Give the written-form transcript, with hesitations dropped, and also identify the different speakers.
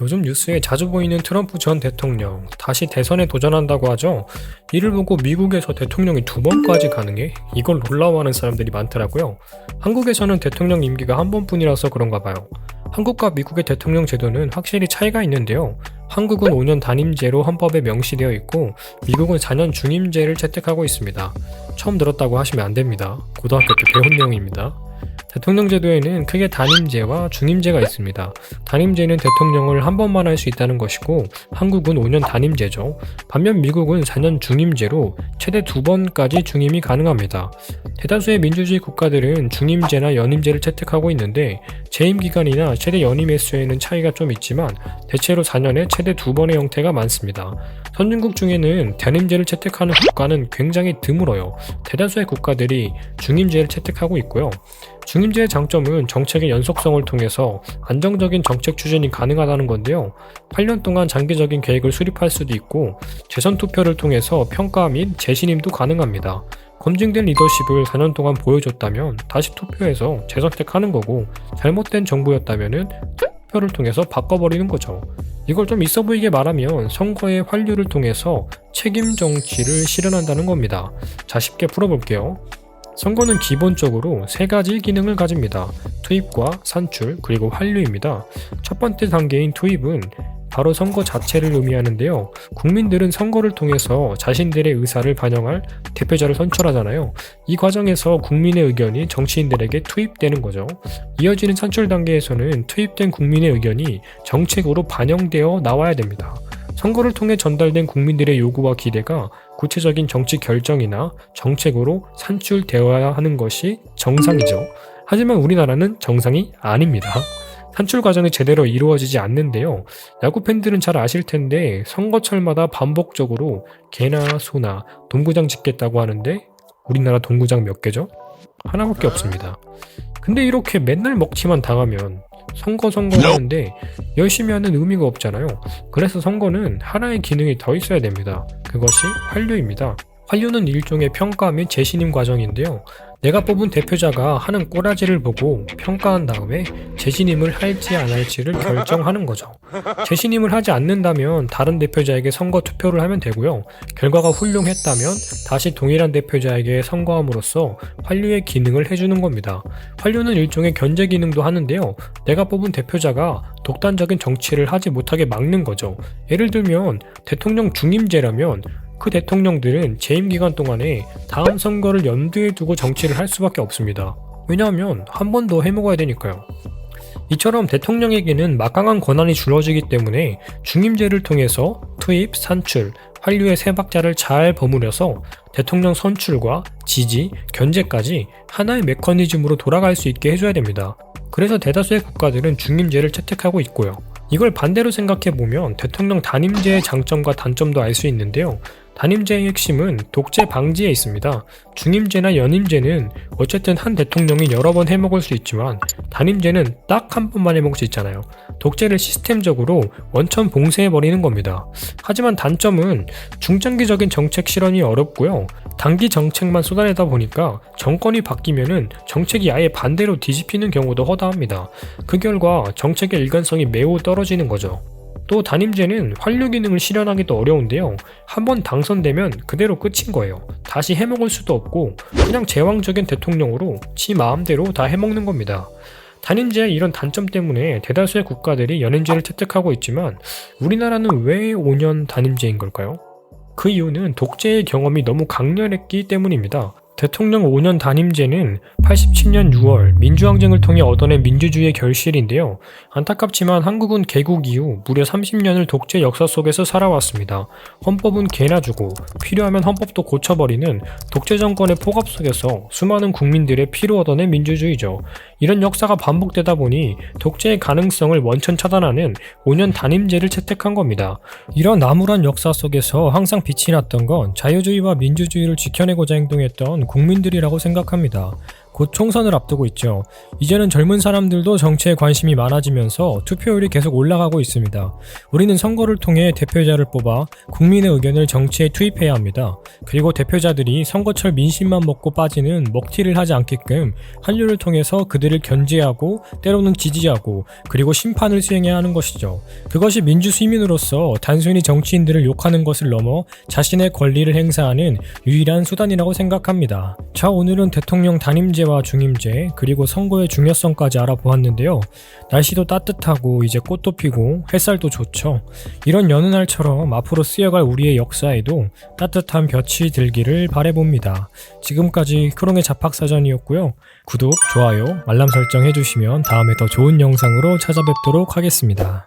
Speaker 1: 요즘 뉴스에 자주 보이는 트럼프 전 대통령 다시 대선에 도전한다고 하죠. 이를 보고 미국에서 대통령이 2번까지 가능해? 이걸 놀라워하는 사람들이 많더라고요. 한국에서는 대통령 임기가 한 번뿐이라서 그런가 봐요. 한국과 미국의 대통령 제도는 확실히 차이가 있는데요. 한국은 5년 단임제로 헌법에 명시되어 있고 미국은 4년 중임제를 채택하고 있습니다. 처음 들었다고 하시면 안 됩니다. 고등학교 때 배운 내용입니다. 대통령 제도에는 크게 단임제와 중임제가 있습니다. 단임제는 대통령을 한 번만 할 수 있다는 것이고 한국은 5년 단임제죠. 반면 미국은 4년 중임제로 최대 2번까지 중임이 가능합니다. 대다수의 민주주의 국가들은 중임제나 연임제를 채택하고 있는데 재임 기간이나 최대 연임 횟수에는 차이가 좀 있지만 대체로 4년에 최대 2번의 형태가 많습니다. 선진국 중에는 단임제를 채택하는 국가는 굉장히 드물어요. 대다수의 국가들이 중임제를 채택하고 있고요. 중임제의 장점은 정책의 연속성을 통해서 안정적인 정책 추진이 가능하다는 건데요. 8년 동안 장기적인 계획을 수립할 수도 있고 재선 투표를 통해서 평가 및 재신임도 가능합니다. 검증된 리더십을 4년 동안 보여줬다면 다시 투표해서 재선택하는 거고 잘못된 정부였다면 투표를 통해서 바꿔버리는 거죠. 이걸 좀 있어 보이게 말하면 선거의 환류를 통해서 책임 정치를 실현한다는 겁니다. 자, 쉽게 풀어볼게요. 선거는 기본적으로 3가지 기능을 가집니다. 투입과 산출, 그리고 환류입니다. 첫 번째 단계인 투입은 바로 선거 자체를 의미하는데요. 국민들은 선거를 통해서 자신들의 의사를 반영할 대표자를 선출하잖아요. 이 과정에서 국민의 의견이 정치인들에게 투입되는 거죠. 이어지는 산출 단계에서는 투입된 국민의 의견이 정책으로 반영되어 나와야 됩니다. 선거를 통해 전달된 국민들의 요구와 기대가 구체적인 정치 결정이나 정책으로 산출되어야 하는 것이 정상이죠. 하지만 우리나라는 정상이 아닙니다. 산출 과정이 제대로 이루어지지 않는데요. 야구 팬들은 잘 아실 텐데 선거철마다 반복적으로 개나 소나 동구장 짓겠다고 하는데 우리나라 동구장 몇 개죠? 하나밖에 없습니다. 근데 이렇게 맨날 먹튀만 당하면 선거 하는데 열심히 하는 의미가 없잖아요. 그래서 선거는 하나의 기능이 더 있어야 됩니다. 그것이 환류입니다. 환류는 일종의 평가 및 재신임 과정인데요. 내가 뽑은 대표자가 하는 꼬라지를 보고 평가한 다음에 재신임을 할지 안 할지를 결정하는 거죠. 재신임을 하지 않는다면 다른 대표자에게 선거 투표를 하면 되고요. 결과가 훌륭했다면 다시 동일한 대표자에게 선거함으로써 환류의 기능을 해주는 겁니다. 환류는 일종의 견제 기능도 하는데요. 내가 뽑은 대표자가 독단적인 정치를 하지 못하게 막는 거죠. 예를 들면 대통령 중임제라면 그 대통령들은 재임 기간 동안에 다음 선거를 염두에 두고 정치를 할 수밖에 없습니다. 왜냐하면 한 번 더 해먹어야 되니까요. 이처럼 대통령에게는 막강한 권한이 주어지기 때문에 중임제를 통해서 투입, 산출, 환류의 3박자를 잘 버무려서 대통령 선출과 지지, 견제까지 하나의 메커니즘으로 돌아갈 수 있게 해줘야 됩니다. 그래서 대다수의 국가들은 중임제를 채택하고 있고요. 이걸 반대로 생각해보면 대통령 단임제의 장점과 단점도 알 수 있는데요. 단임제의 핵심은 독재 방지에 있습니다. 중임제나 연임제는 어쨌든 한 대통령이 여러 번 해먹을 수 있지만 단임제는 딱 한 번만 해먹을 수 있잖아요. 독재를 시스템적으로 원천 봉쇄해버리는 겁니다. 하지만 단점은 중장기적인 정책 실현이 어렵고요. 단기 정책만 쏟아내다 보니까 정권이 바뀌면은 정책이 아예 반대로 뒤집히는 경우도 허다합니다. 그 결과 정책의 일관성이 매우 떨어지는 거죠. 또 단임제는 환류 기능을 실현하기도 어려운데요. 한번 당선되면 그대로 끝인 거예요. 다시 해먹을 수도 없고 그냥 제왕적인 대통령으로 지 마음대로 다 해먹는 겁니다. 단임제의 이런 단점 때문에 대다수의 국가들이 연임제를 채택하고 있지만 우리나라는 왜 5년 단임제인 걸까요? 그 이유는 독재의 경험이 너무 강렬했기 때문입니다. 대통령 5년 단임제는 87년 6월 민주항쟁을 통해 얻어낸 민주주의의 결실인데요. 안타깝지만 한국은 개국 이후 무려 30년을 독재 역사 속에서 살아왔습니다. 헌법은 개나 주고 필요하면 헌법도 고쳐버리는 독재 정권의 폭압 속에서 수많은 국민들의 피로 얻어낸 민주주의죠. 이런 역사가 반복되다 보니 독재의 가능성을 원천 차단하는 5년 단임제를 채택한 겁니다. 이런 암울한 역사 속에서 항상 빛이 났던 건 자유주의와 민주주의를 지켜내고자 행동했던 국민들이라고 생각합니다. 곧 총선을 앞두고 있죠. 이제는 젊은 사람들도 정치에 관심이 많아지면서 투표율이 계속 올라가고 있습니다. 우리는 선거를 통해 대표자를 뽑아 국민의 의견을 정치에 투입해야 합니다. 그리고 대표자들이 선거철 민심만 먹고 빠지는 먹튀를 하지 않게끔 한류를 통해서 그들을 견제하고 때로는 지지하고 그리고 심판을 수행해야 하는 것이죠. 그것이 민주시민으로서 단순히 정치인들을 욕하는 것을 넘어 자신의 권리를 행사하는 유일한 수단이라고 생각합니다. 자, 오늘은 대통령 단임제와 중임제 그리고 선거의 중요성까지 알아보았는데요. 날씨도 따뜻하고 이제 꽃도 피고 햇살도 좋죠. 이런 여느 날처럼 앞으로 쓰여갈 우리의 역사에도 따뜻한 볕이 들기를 바라봅니다. 지금까지 크롱의 잡학사전이었고요. 구독, 좋아요, 알람 설정 해주시면 다음에 더 좋은 영상으로 찾아뵙도록 하겠습니다.